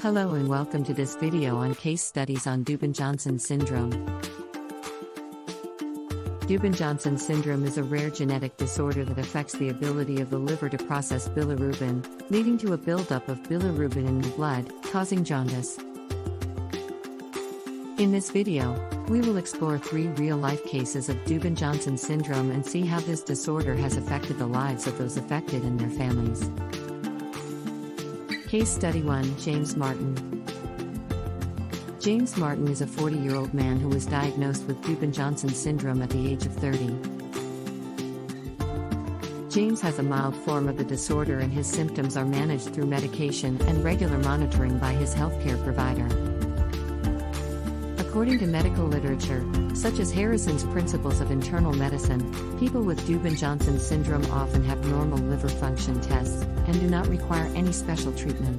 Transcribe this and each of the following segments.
Hello and welcome to this video on case studies on dubin-Johnson syndrome. Dubin-Johnson syndrome is a rare genetic disorder that affects the ability of the liver to process bilirubin, leading to a buildup of bilirubin in the blood, causing jaundice. In this video, we will explore 3 real-life cases of dubin-Johnson syndrome and see how this disorder has affected the lives of those affected and their families. Case Study 1. James Martin. James Martin is a 40-year-old man who was diagnosed with dubin-Johnson syndrome at the age of 30. James has a mild form of the disorder and his symptoms are managed through medication and regular monitoring by his healthcare provider. According to medical literature, such as Harrison's Principles of Internal Medicine, people with dubin-Johnson syndrome often have normal liver function tests and do not require any special treatment.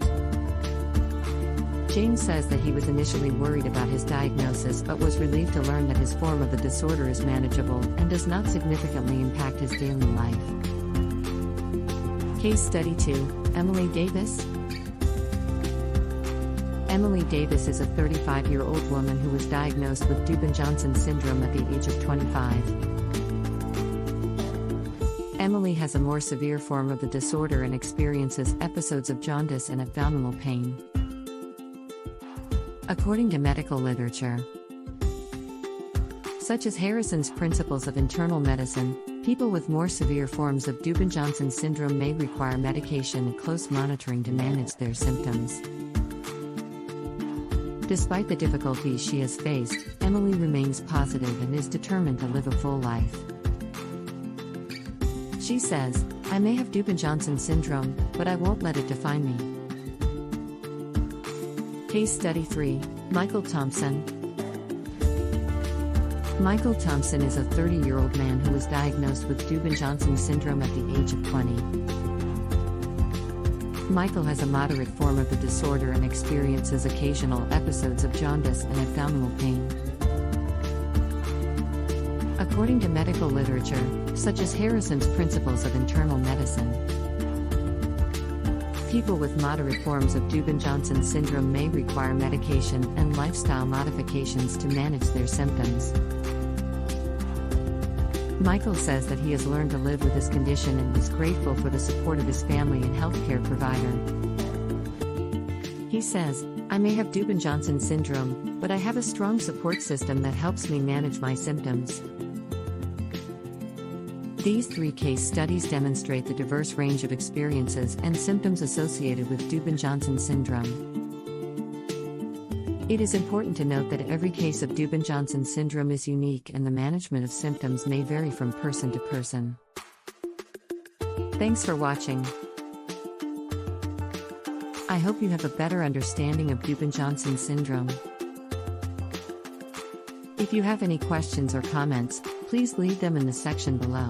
James says that he was initially worried about his diagnosis but was relieved to learn that his form of the disorder is manageable and does not significantly impact his daily life. Case Study 2. Emily Davis. Emily Davis is a 35-year-old woman who was diagnosed with dubin-Johnson syndrome at the age of 25. Emily has a more severe form of the disorder and experiences episodes of jaundice and abdominal pain. According to medical literature, such as Harrison's Principles of Internal Medicine, people with more severe forms of dubin-Johnson syndrome may require medication and close monitoring to manage their symptoms. Despite the difficulties she has faced, Emily remains positive and is determined to live a full life. She says, "I may have dubin-Johnson syndrome, but I won't let it define me." Case Study 3. Michael Thompson. Michael Thompson is a 30-year-old man who was diagnosed with dubin-Johnson syndrome at the age of 20. Michael has a moderate form of the disorder and experiences occasional episodes of jaundice and abdominal pain. According to medical literature, such as Harrison's Principles of Internal Medicine, people with moderate forms of dubin-Johnson syndrome may require medication and lifestyle modifications to manage their symptoms. Michael says that he has learned to live with his condition and is grateful for the support of his family and healthcare provider. He says, "I may have dubin-Johnson syndrome, but I have a strong support system that helps me manage my symptoms." These 3 case studies demonstrate the diverse range of experiences and symptoms associated with dubin-Johnson syndrome. It is important to note that every case of dubin-Johnson syndrome is unique and the management of symptoms may vary from person to person. Thanks for watching. I hope you have a better understanding of dubin-Johnson syndrome. If you have any questions or comments, please leave them in the section below.